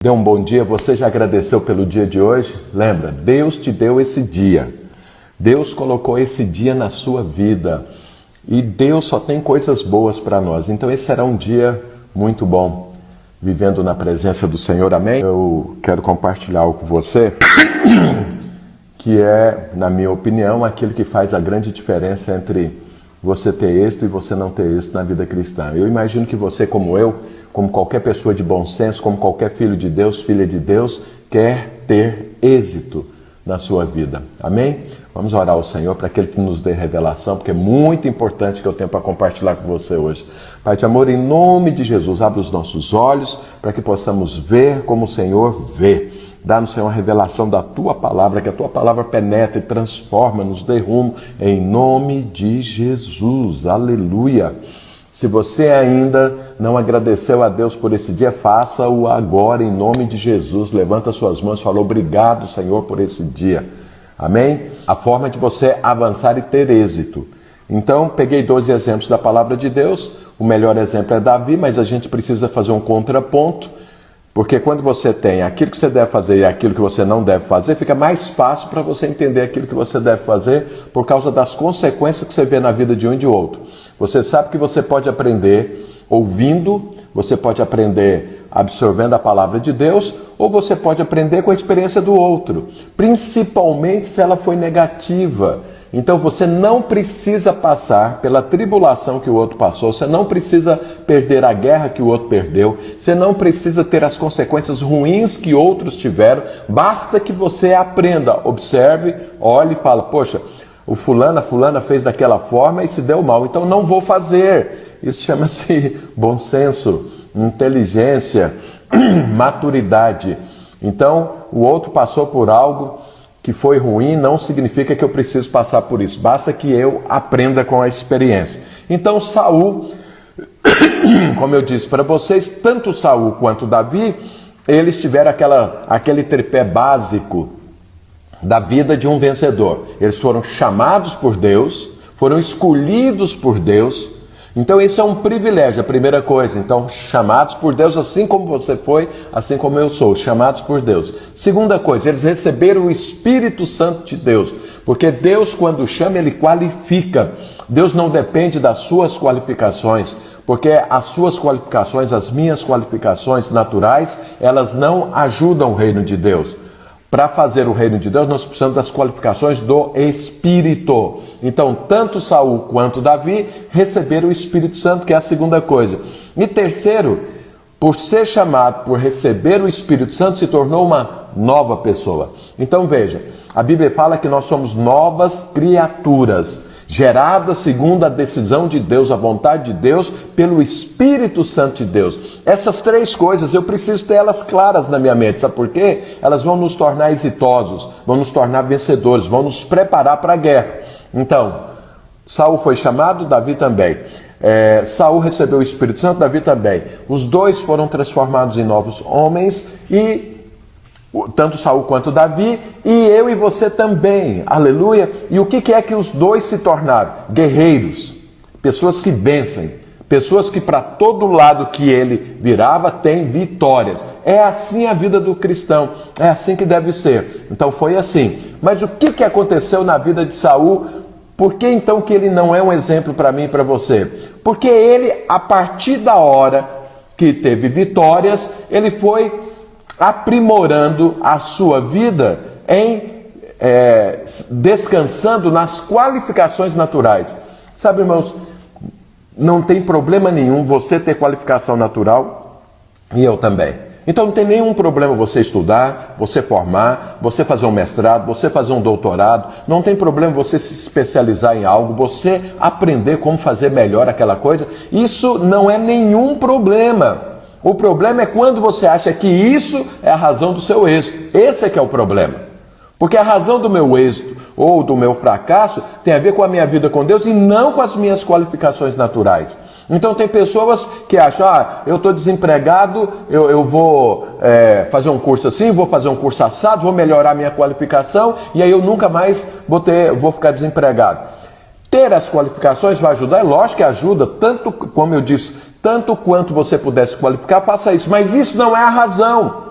Dê um bom dia, você já agradeceu pelo dia de hoje? Lembra, Deus te deu esse dia. Deus colocou esse dia na sua vida. E Deus só tem coisas boas para nós. Então esse será um dia muito bom, vivendo na presença do Senhor, amém? Eu quero compartilhar algo com você, que é, na minha opinião, aquilo que faz a grande diferença entre você ter êxito e você não ter êxito na vida cristã. Eu imagino que você, como eu, como qualquer pessoa de bom senso, como qualquer filho de Deus, filha de Deus, quer ter êxito na sua vida. Amém? Vamos orar ao Senhor para que Ele nos dê revelação, porque é muito importante que eu tenho para compartilhar com você hoje. Pai de amor, em nome de Jesus, abre os nossos olhos para que possamos ver como o Senhor vê. Dá-nos, Senhor, a revelação da Tua Palavra, que a Tua Palavra penetre, transforma, nos dê rumo, em nome de Jesus. Aleluia! Se você ainda não agradeceu a Deus por esse dia, faça-o agora em nome de Jesus. Levanta suas mãos e fala: obrigado, Senhor, por esse dia. Amém? A forma de você avançar e ter êxito. Então, peguei 12 exemplos da palavra de Deus. O melhor exemplo é Davi, mas a gente precisa fazer um contraponto, porque quando você tem aquilo que você deve fazer e aquilo que você não deve fazer, fica mais fácil para você entender aquilo que você deve fazer por causa das consequências que você vê na vida de um e de outro. Você sabe que você pode aprender ouvindo, você pode aprender absorvendo a palavra de Deus, ou você pode aprender com a experiência do outro, principalmente se ela foi negativa. Então você não precisa passar pela tribulação que o outro passou, você não precisa perder a guerra que o outro perdeu, você não precisa ter as consequências ruins que outros tiveram, basta que você aprenda, observe, olhe e fala: poxa, a fulana fez daquela forma e se deu mal, então não vou fazer. Isso chama-se bom senso, inteligência, maturidade. Então o outro passou por algo que foi ruim, não significa que eu preciso passar por isso, basta que eu aprenda com a experiência. Então Saul, como eu disse para vocês, tanto Saul quanto Davi, eles tiveram aquele tripé básico da vida de um vencedor. Eles foram chamados por Deus, foram escolhidos por Deus. Então isso é um privilégio, a primeira coisa. Então, chamados por Deus, assim como você foi, assim como eu sou, chamados por Deus. Segunda coisa, eles receberam o Espírito Santo de Deus, porque Deus, quando chama, Ele qualifica. Deus não depende das suas qualificações, porque as suas qualificações, as minhas qualificações naturais, elas não ajudam o reino de Deus. Para fazer o reino de Deus, nós precisamos das qualificações do Espírito. Então, tanto Saul quanto Davi receberam o Espírito Santo, que é a segunda coisa. E terceiro, por ser chamado, por receber o Espírito Santo, se tornou uma nova pessoa. Então veja, a Bíblia fala que nós somos novas criaturas, geradas segundo a decisão de Deus, a vontade de Deus, pelo Espírito Santo de Deus. Essas três coisas eu preciso ter elas claras na minha mente, sabe por quê? Elas vão nos tornar exitosos, vão nos tornar vencedores, vão nos preparar para a guerra. Então, Saul foi chamado, Davi também. Saul recebeu o Espírito Santo, Davi também. Os dois foram transformados em novos homens, e tanto Saul quanto Davi, e eu e você também, aleluia. E o que é que os dois se tornaram? Guerreiros, pessoas que vencem, pessoas que para todo lado que ele virava tem vitórias. É assim a vida do cristão, é assim que deve ser. Então foi assim. Mas o que aconteceu na vida de Saul? Por que então que ele não é um exemplo para mim e para você? Porque ele, a partir da hora que teve vitórias, ele foi aprimorando a sua vida descansando nas qualificações naturais. Sabe, irmãos, não tem problema nenhum você ter qualificação natural e eu também. Então não tem nenhum problema você estudar, você formar, você fazer um mestrado, você fazer um doutorado. Não tem problema você se especializar em algo, você aprender como fazer melhor aquela coisa. Isso não é nenhum problema. O problema é quando você acha que isso é a razão do seu êxito. Esse é que é o problema. Porque a razão do meu êxito ou do meu fracasso tem a ver com a minha vida com Deus e não com as minhas qualificações naturais. Então tem pessoas que acham: eu estou desempregado, eu vou fazer um curso assim, vou fazer um curso assado, vou melhorar a minha qualificação e aí eu nunca mais vou ficar desempregado. Ter as qualificações vai ajudar? É lógico que ajuda, tanto como eu disse, tanto quanto você puder se qualificar, faça isso. Mas isso não é a razão.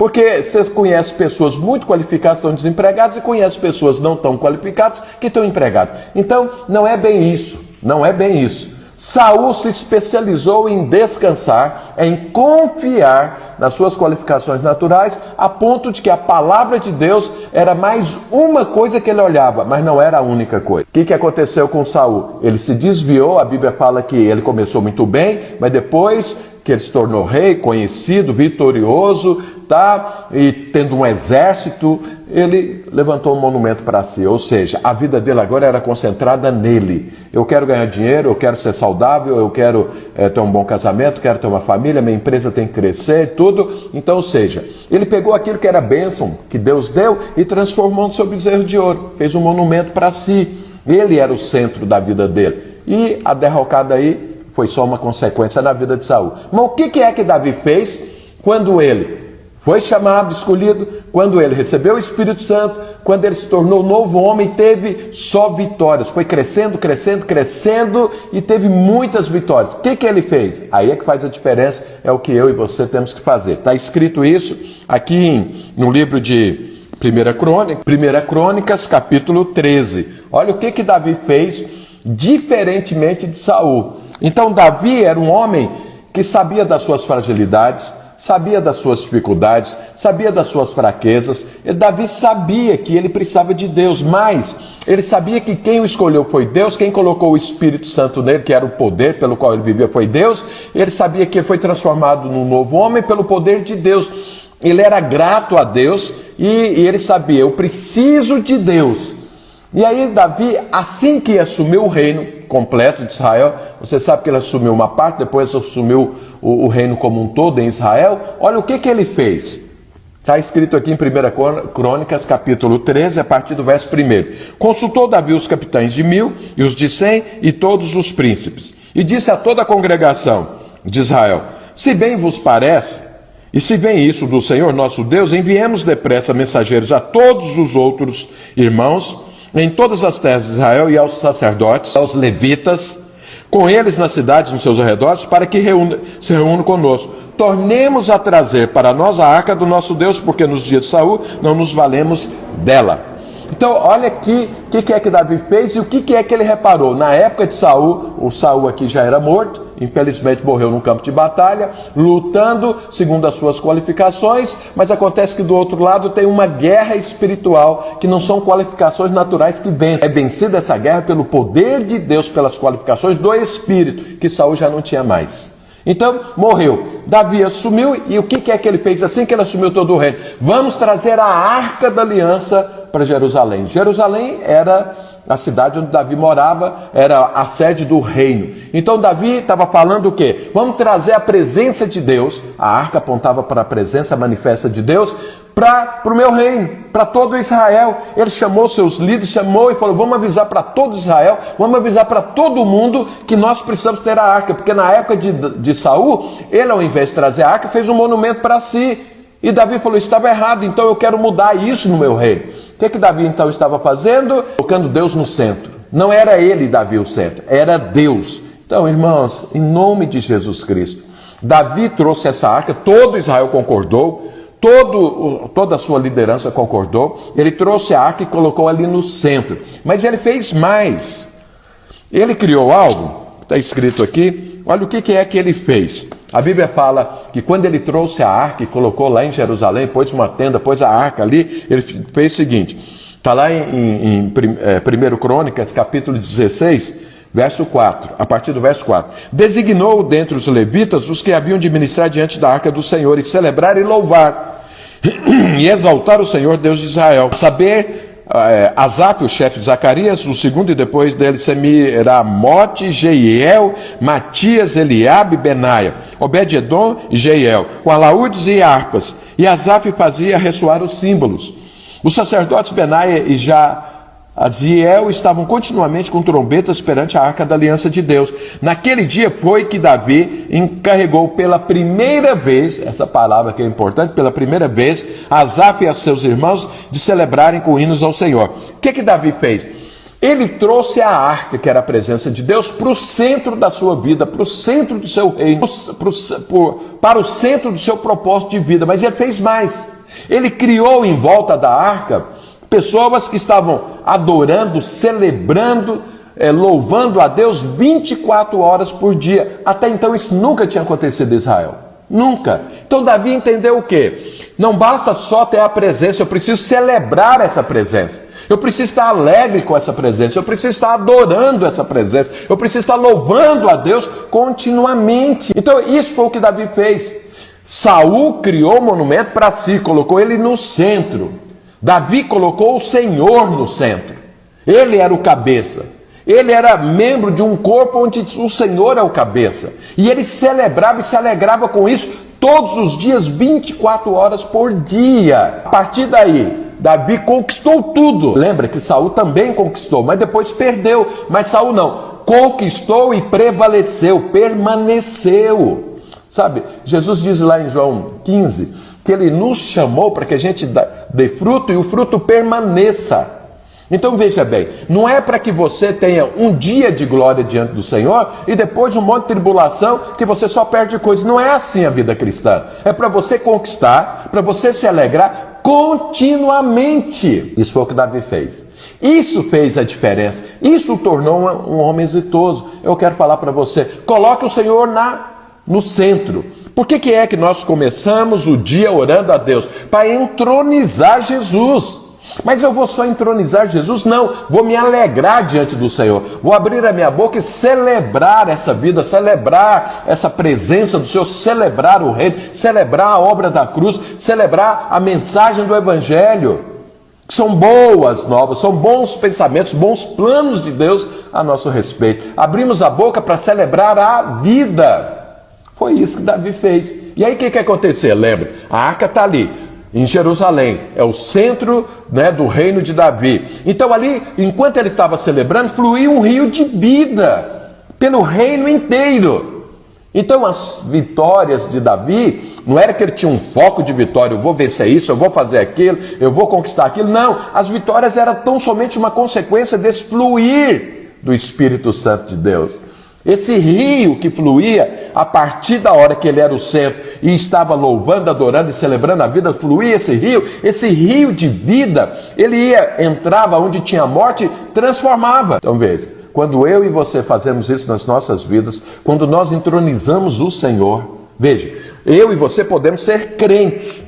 Porque você conhece pessoas muito qualificadas que estão desempregadas e conhece pessoas não tão qualificadas que estão empregadas. Então, não é bem isso, não é bem isso. Saul se especializou em descansar, em confiar nas suas qualificações naturais, a ponto de que a palavra de Deus era mais uma coisa que ele olhava, mas não era a única coisa. O que aconteceu com Saul? Ele se desviou, a Bíblia fala que ele começou muito bem, mas depois que ele se tornou rei, conhecido, vitorioso, tá? E tendo um exército, ele levantou um monumento para si. Ou seja, a vida dele agora era concentrada nele. Eu quero ganhar dinheiro, eu quero ser saudável, eu quero ter um bom casamento, quero ter uma família, minha empresa tem que crescer, tudo. Então, ou seja, ele pegou aquilo que era bênção, que Deus deu, e transformou no seu bezerro de ouro. Fez um monumento para si. Ele era o centro da vida dele. E a derrocada aí foi só uma consequência na vida de Saul. Mas o que é que Davi fez quando ele foi chamado, escolhido, quando ele recebeu o Espírito Santo, quando ele se tornou novo homem, teve só vitórias, foi crescendo, crescendo, crescendo e teve muitas vitórias. O que ele fez? Aí é que faz a diferença, é o que eu e você temos que fazer. Está escrito isso aqui no livro de 1 Crônicas, capítulo 13. Olha o que Davi fez diferentemente de Saul. Então Davi era um homem que sabia das suas fragilidades, sabia das suas dificuldades, sabia das suas fraquezas. E Davi sabia que ele precisava de Deus, mas ele sabia que quem o escolheu foi Deus, quem colocou o Espírito Santo nele, que era o poder pelo qual ele vivia, foi Deus. Ele sabia que ele foi transformado num novo homem pelo poder de Deus. Ele era grato a Deus e ele sabia, eu preciso de Deus. E aí Davi, assim que assumiu o reino completo de Israel, você sabe que ele assumiu uma parte, depois assumiu o reino como um todo em Israel. Olha o que ele fez. Está escrito aqui em 1 Crônicas, capítulo 13, a partir do verso 1. Consultou Davi os capitães de 1000 e os de 100 e todos os príncipes. E disse a toda a congregação de Israel, se bem vos parece, e se vem isso do Senhor nosso Deus, enviemos depressa mensageiros a todos os outros irmãos, em todas as terras de Israel e aos sacerdotes, aos levitas, com eles nas cidades, nos seus arredores, para que se reúnam conosco. Tornemos a trazer para nós a arca do nosso Deus, porque nos dias de Saul não nos valemos dela. Então, olha aqui o que é que Davi fez e o que é que ele reparou. Na época de Saul, o Saul aqui já era morto, infelizmente morreu no campo de batalha, lutando segundo as suas qualificações, mas acontece que do outro lado tem uma guerra espiritual, que não são qualificações naturais que vencem. É vencida essa guerra pelo poder de Deus, pelas qualificações do Espírito, que Saul já não tinha mais. Então, morreu. Davi assumiu, e o que é que ele fez assim que ele assumiu todo o reino? Vamos trazer a Arca da Aliança para Jerusalém. Jerusalém era a cidade onde Davi morava, era a sede do reino. Então Davi estava falando o quê? Vamos trazer a presença de Deus, a arca apontava para a presença manifesta de Deus, para o meu reino, para todo Israel. Ele chamou seus líderes, chamou e falou, vamos avisar para todo Israel, vamos avisar para todo mundo que nós precisamos ter a arca, porque na época de Saul, ele ao invés de trazer a arca, fez um monumento para si. E Davi falou, estava errado, então eu quero mudar isso no meu reino. O que Davi então estava fazendo? Colocando Deus no centro. Não era ele, Davi, o centro, era Deus. Então, irmãos, em nome de Jesus Cristo, Davi trouxe essa arca, todo Israel concordou, toda a sua liderança concordou, ele trouxe a arca e colocou ali no centro. Mas ele fez mais. Ele criou algo, está escrito aqui, olha o que é que ele fez. A Bíblia fala que quando ele trouxe a arca e colocou lá em Jerusalém, pôs uma tenda, pôs a arca ali, ele fez o seguinte, está lá em 1 Crônicas, capítulo 16, verso 4, a partir do verso 4. Designou dentre os levitas os que haviam de ministrar diante da arca do Senhor e celebrar e louvar e exaltar o Senhor Deus de Israel. Saber Asaf, o chefe de Zacarias, o segundo, e depois dele Semiramote, Jeiel, Matias, Eliabe, Benaia, Obed-edom e Jeiel, com alaúdes e harpas. E Asaf fazia ressoar os símbolos. Os sacerdotes Benaia e Jaziel estavam continuamente com trombetas perante a arca da aliança de Deus. Naquele dia foi que Davi encarregou pela primeira vez, essa palavra que é importante, pela primeira vez, Asaf e a seus irmãos de celebrarem com hinos ao Senhor. O que Davi fez? Ele trouxe a arca, que era a presença de Deus, para o centro da sua vida, para o centro do seu reino, para o centro do seu propósito de vida. Mas ele fez mais. Ele criou em volta da arca pessoas que estavam adorando, celebrando, louvando a Deus 24 horas por dia. Até então isso nunca tinha acontecido em Israel. Nunca. Então Davi entendeu o quê? Não basta só ter a presença, eu preciso celebrar essa presença. Eu preciso estar alegre com essa presença, eu preciso estar adorando essa presença, eu preciso estar louvando a Deus continuamente. Então isso foi o que Davi fez. Saul criou um monumento para si, colocou ele no centro. Davi colocou o Senhor no centro. Ele era o cabeça. Ele era membro de um corpo onde o Senhor é o cabeça. E ele celebrava e se alegrava com isso todos os dias, 24 horas por dia. A partir daí, Davi conquistou tudo. Lembra que Saul também conquistou, mas depois perdeu. Mas Saul não. Conquistou e prevaleceu, permaneceu. Sabe, Jesus diz lá em João 15 que ele nos chamou para que a gente dê fruto e o fruto permaneça. Então veja bem, não é para que você tenha um dia de glória diante do Senhor e depois um monte de tribulação que você só perde coisas. Não é assim a vida cristã. É para você conquistar, para você se alegrar continuamente. Isso foi o que Davi fez. Isso fez a diferença. Isso o tornou um homem exitoso. Eu quero falar para você, coloque o Senhor no centro. Por que é que nós começamos o dia orando a Deus? Para entronizar Jesus. Mas eu vou só entronizar Jesus? Não, vou me alegrar diante do Senhor. Vou abrir a minha boca e celebrar essa vida, celebrar essa presença do Senhor, celebrar o reino, celebrar a obra da cruz, celebrar a mensagem do Evangelho. São boas novas, são bons pensamentos, bons planos de Deus a nosso respeito. Abrimos a boca para celebrar a vida. Foi isso que Davi fez. E aí o que aconteceu? Lembra? A arca está ali, em Jerusalém. É o centro, do reino de Davi. Então ali, enquanto ele estava celebrando, fluía um rio de vida pelo reino inteiro. Então as vitórias de Davi, não era que ele tinha um foco de vitória, eu vou vencer isso, eu vou fazer aquilo, eu vou conquistar aquilo. Não, as vitórias eram tão somente uma consequência desse fluir do Espírito Santo de Deus. Esse rio que fluía a partir da hora que ele era o centro e estava louvando, adorando e celebrando a vida, fluía esse rio de vida, ele entrava onde tinha morte, transformava. Então veja, quando eu e você fazemos isso nas nossas vidas, quando nós entronizamos o Senhor, veja, eu e você podemos ser crentes,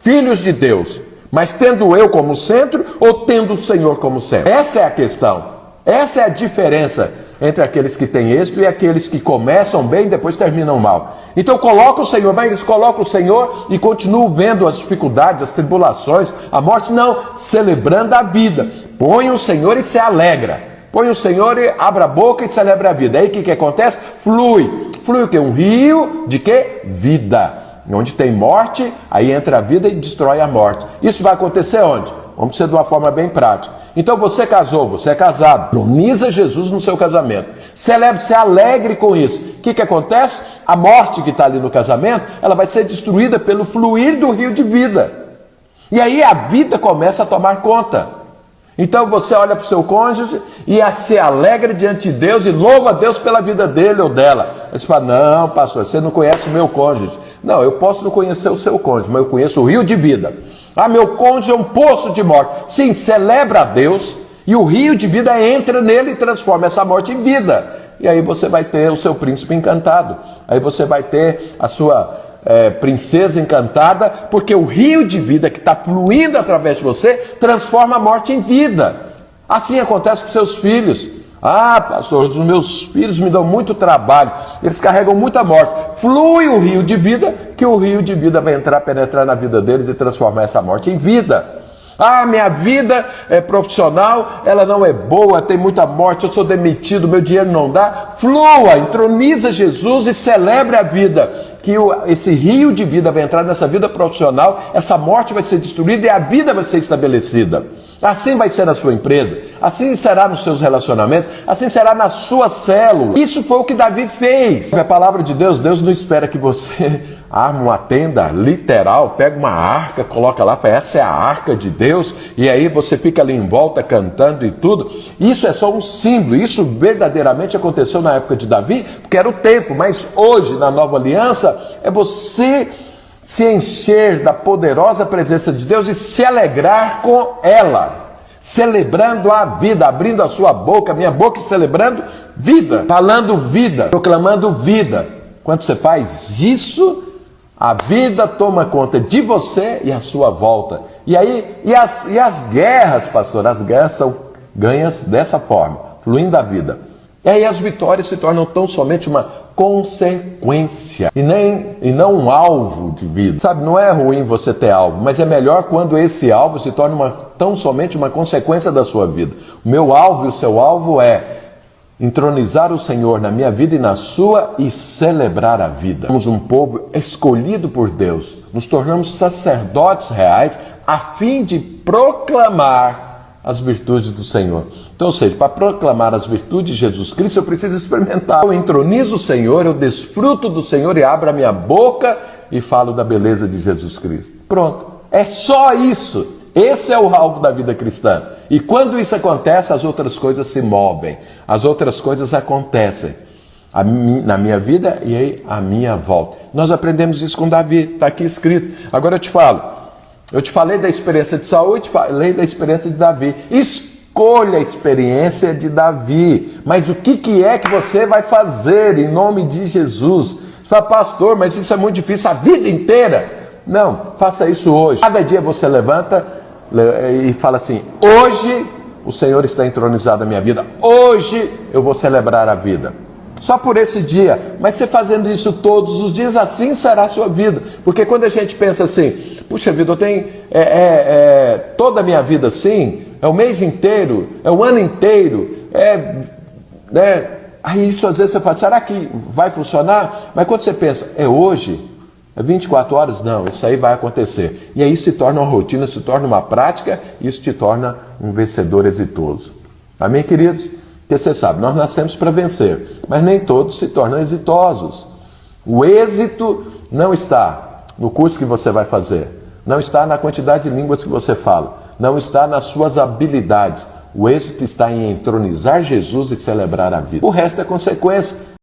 filhos de Deus, mas tendo eu como centro ou tendo o Senhor como centro? Essa é a questão, essa é a diferença entre aqueles que têm êxito e aqueles que começam bem e depois terminam mal. Então coloca o Senhor, mas coloca o Senhor e continuo vendo as dificuldades, as tribulações, a morte, não, celebrando a vida. Põe o Senhor e se alegra. Põe o Senhor e abre a boca e celebra a vida. Aí o que acontece? Flui o quê? Um rio de quê? Vida. Onde tem morte, aí entra a vida e destrói a morte. Isso vai acontecer onde? Vamos ser de uma forma bem prática. Então você casou, você é casado, entroniza Jesus no seu casamento, celebre, se alegre com isso. O que acontece? A morte que está ali no casamento, ela vai ser destruída pelo fluir do rio de vida. E aí a vida começa a tomar conta. Então você olha para o seu cônjuge e se alegra diante de Deus e louva a Deus pela vida dele ou dela. Você fala, não pastor, você não conhece o meu cônjuge. Não, eu posso não conhecer o seu cônjuge, mas eu conheço o rio de vida. Ah, meu cônjuge é um poço de morte. Sim, celebra a Deus e o rio de vida entra nele e transforma essa morte em vida. E aí você vai ter o seu príncipe encantado. Aí você vai ter a sua princesa encantada, porque o rio de vida que está fluindo através de você transforma a morte em vida. Assim acontece com seus filhos. Ah, pastor, os meus filhos me dão muito trabalho, eles carregam muita morte. Flui o rio de vida, que o rio de vida vai penetrar na vida deles e transformar essa morte em vida. Ah, minha vida profissional, ela não é boa, tem muita morte, eu sou demitido, meu dinheiro não dá. Flua, entroniza Jesus e celebre a vida, que esse rio de vida vai entrar nessa vida profissional, essa morte vai ser destruída e a vida vai ser estabelecida. Assim vai ser na sua empresa, assim será nos seus relacionamentos, assim será na sua célula. Isso foi o que Davi fez. A palavra de Deus, Deus não espera que você arme uma tenda literal, pega uma arca, coloca lá, essa é a arca de Deus, e aí você fica ali em volta cantando e tudo. Isso é só um símbolo, isso verdadeiramente aconteceu na época de Davi, porque era o tempo, mas hoje, na nova aliança, é você se encher da poderosa presença de Deus e se alegrar com ela, celebrando a vida, abrindo a sua boca, minha boca, e celebrando vida, falando vida, proclamando vida. Quando você faz isso, a vida toma conta de você e a sua volta. E aí, e as guerras, pastor, as guerras são ganhas dessa forma, fluindo a vida. E aí as vitórias se tornam tão somente uma consequência e não um alvo de vida. Sabe, não é ruim você ter alvo, mas é melhor quando esse alvo se torna tão somente uma consequência da sua vida. O meu alvo e o seu alvo é entronizar o Senhor na minha vida e na sua e celebrar a vida. Somos um povo escolhido por Deus, nos tornamos sacerdotes reais a fim de proclamar as virtudes do Senhor. Então, ou seja, para proclamar as virtudes de Jesus Cristo, eu preciso experimentar. Eu entronizo o Senhor, eu desfruto do Senhor e abro a minha boca e falo da beleza de Jesus Cristo. Pronto, é só isso. Esse é o alvo da vida cristã. E quando isso acontece, as outras coisas se movem, as outras coisas acontecem na minha vida e aí a minha volta. Nós aprendemos isso com Davi, está aqui escrito. Agora eu te falo, eu te falei da experiência de Saul e te falei da experiência de Davi. Escolha a experiência de Davi, mas o que é que você vai fazer em nome de Jesus? Você fala, pastor, mas isso é muito difícil a vida inteira. Não, faça isso hoje. Cada dia você levanta e fala assim, hoje o Senhor está entronizado na minha vida, hoje eu vou celebrar a vida. Só por esse dia, mas você fazendo isso todos os dias, assim será a sua vida. Porque quando a gente pensa assim, puxa vida, eu tenho toda a minha vida assim, é o mês inteiro, é o ano inteiro, aí isso às vezes você fala, será que vai funcionar? Mas quando você pensa, é hoje, é 24 horas? Não, isso aí vai acontecer. E aí se torna uma rotina, se torna uma prática, e isso te torna um vencedor exitoso. Amém, queridos? Porque você sabe, nós nascemos para vencer, mas nem todos se tornam exitosos. O êxito não está no curso que você vai fazer, não está na quantidade de línguas que você fala, não está nas suas habilidades. O êxito está em entronizar Jesus e celebrar a vida. O resto é consequência.